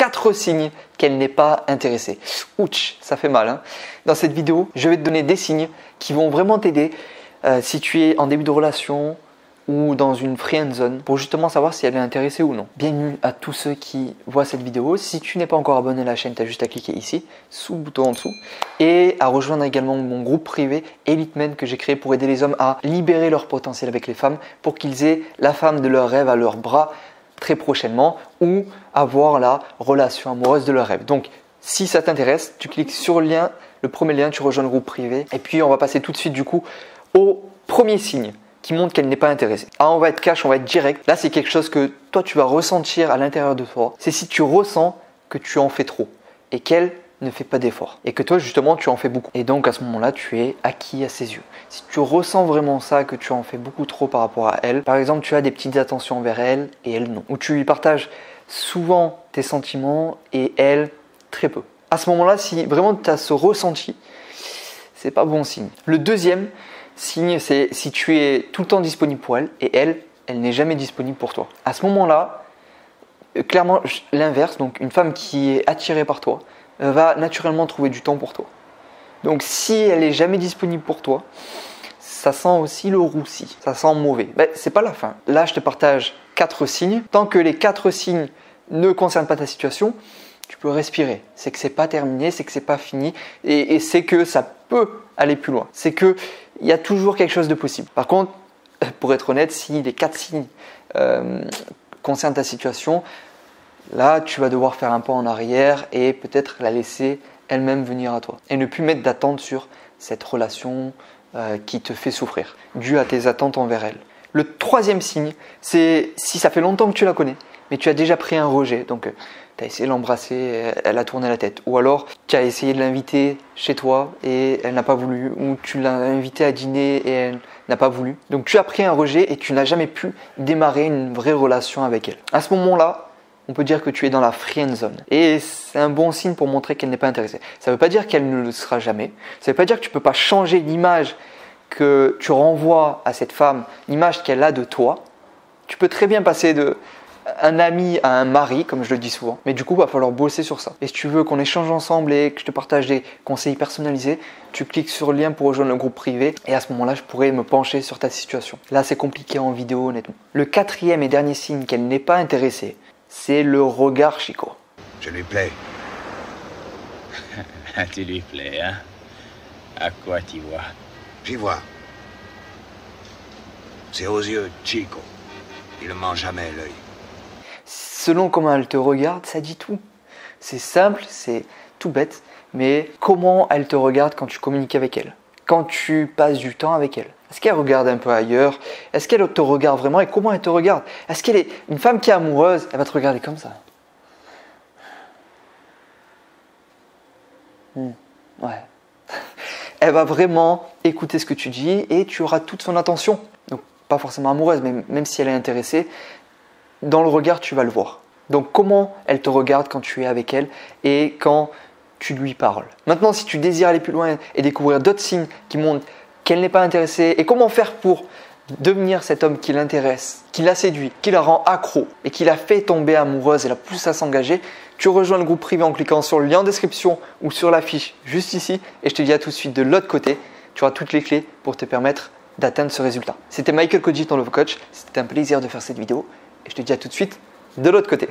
4 signes qu'elle n'est pas intéressée. Ouch, ça fait mal, hein. Dans cette vidéo, je vais te donner des signes qui vont vraiment t'aider si tu es en début de relation ou dans une friend zone pour justement savoir si elle est intéressée ou non. Bienvenue à tous ceux qui voient cette vidéo. Si tu n'es pas encore abonné à la chaîne, tu as juste à cliquer ici, sous le bouton en dessous, et à rejoindre également mon groupe privé Elite Men que j'ai créé pour aider les hommes à libérer leur potentiel avec les femmes pour qu'ils aient la femme de leur rêve à leurs bras très prochainement ou avoir la relation amoureuse de leur rêve. Donc si ça t'intéresse, tu cliques sur le lien, le premier lien, tu rejoins le groupe privé et puis on va passer tout de suite du coup au premier signe qui montre qu'elle n'est pas intéressée. Ah, on va être cash, on va être direct. Là, c'est quelque chose que toi, tu vas ressentir à l'intérieur de toi. C'est si tu ressens que tu en fais trop et qu'elle ne fait pas d'effort. Et que toi, justement, tu en fais beaucoup. Et donc, à ce moment-là, tu es acquis à ses yeux. Si tu ressens vraiment ça, que tu en fais beaucoup trop par rapport à elle, par exemple, tu as des petites attentions envers elle et elle non. Ou tu lui partages souvent tes sentiments et elle, très peu. À ce moment-là, si vraiment tu as ce ressenti, c'est pas bon signe. Le deuxième signe, c'est si tu es tout le temps disponible pour elle et elle n'est jamais disponible pour toi. À ce moment-là, clairement l'inverse, donc une femme qui est attirée par toi va naturellement trouver du temps pour toi. Donc si elle n'est jamais disponible pour toi, ça sent aussi le roussi, ça sent mauvais. Ben, c'est pas la fin. Là, je te partage 4 signes. Tant que les 4 signes ne concernent pas ta situation, tu peux respirer. C'est que c'est pas terminé, c'est que c'est pas fini et c'est que ça peut aller plus loin. C'est que il y a toujours quelque chose de possible. Par contre, pour être honnête, si les 4 signes concernent ta situation, là, tu vas devoir faire un pas en arrière et peut-être la laisser elle-même venir à toi. Et ne plus mettre d'attente sur cette relation qui te fait souffrir, due à tes attentes envers elle. Le troisième signe, c'est si ça fait longtemps que tu la connais, mais tu as déjà pris un rejet. Donc, tu as essayé de l'embrasser, elle a tourné la tête. Ou alors, tu as essayé de l'inviter chez toi et elle n'a pas voulu. Ou tu l'as invitée à dîner et elle n'a pas voulu. Donc, tu as pris un rejet et tu n'as jamais pu démarrer une vraie relation avec elle. À ce moment-là, on peut dire que tu es dans la friend zone. Et c'est un bon signe pour montrer qu'elle n'est pas intéressée. Ça ne veut pas dire qu'elle ne le sera jamais. Ça ne veut pas dire que tu ne peux pas changer l'image que tu renvoies à cette femme, l'image qu'elle a de toi. Tu peux très bien passer de un ami à un mari, comme je le dis souvent. Mais du coup, il va falloir bosser sur ça. Et si tu veux qu'on échange ensemble et que je te partage des conseils personnalisés, tu cliques sur le lien pour rejoindre le groupe privé. Et à ce moment-là, je pourrais me pencher sur ta situation. Là, c'est compliqué en vidéo, honnêtement. Le quatrième et dernier signe qu'elle n'est pas intéressée, c'est le regard, Chico. Je lui plais. Tu lui plais, hein? À quoi t'y vois? J'y vois. C'est aux yeux de Chico. Il ne ment jamais l'œil. Selon comment elle te regarde, ça dit tout. C'est simple, c'est tout bête, mais comment elle te regarde quand tu communiques avec elle, quand tu passes du temps avec elle. Est-ce qu'elle regarde un peu ailleurs? Est-ce qu'elle te regarde vraiment et comment elle te regarde? Est-ce qu'elle est une femme qui est amoureuse? Elle va te regarder comme ça. Ouais. Elle va vraiment écouter ce que tu dis et tu auras toute son attention. Donc pas forcément amoureuse, mais même si elle est intéressée, dans le regard tu vas le voir. Donc comment elle te regarde quand tu es avec elle et quand tu lui parles. Maintenant, si tu désires aller plus loin et découvrir d'autres signes qui montrent qu'elle n'est pas intéressée et comment faire pour devenir cet homme qui l'intéresse, qui la séduit, qui la rend accro et qui la fait tomber amoureuse et la pousse à s'engager, tu rejoins le groupe privé en cliquant sur le lien en description ou sur l'affiche juste ici et je te dis à tout de suite de l'autre côté, tu auras toutes les clés pour te permettre d'atteindre ce résultat. C'était Michael Koji, ton Love Coach, c'était un plaisir de faire cette vidéo et je te dis à tout de suite de l'autre côté.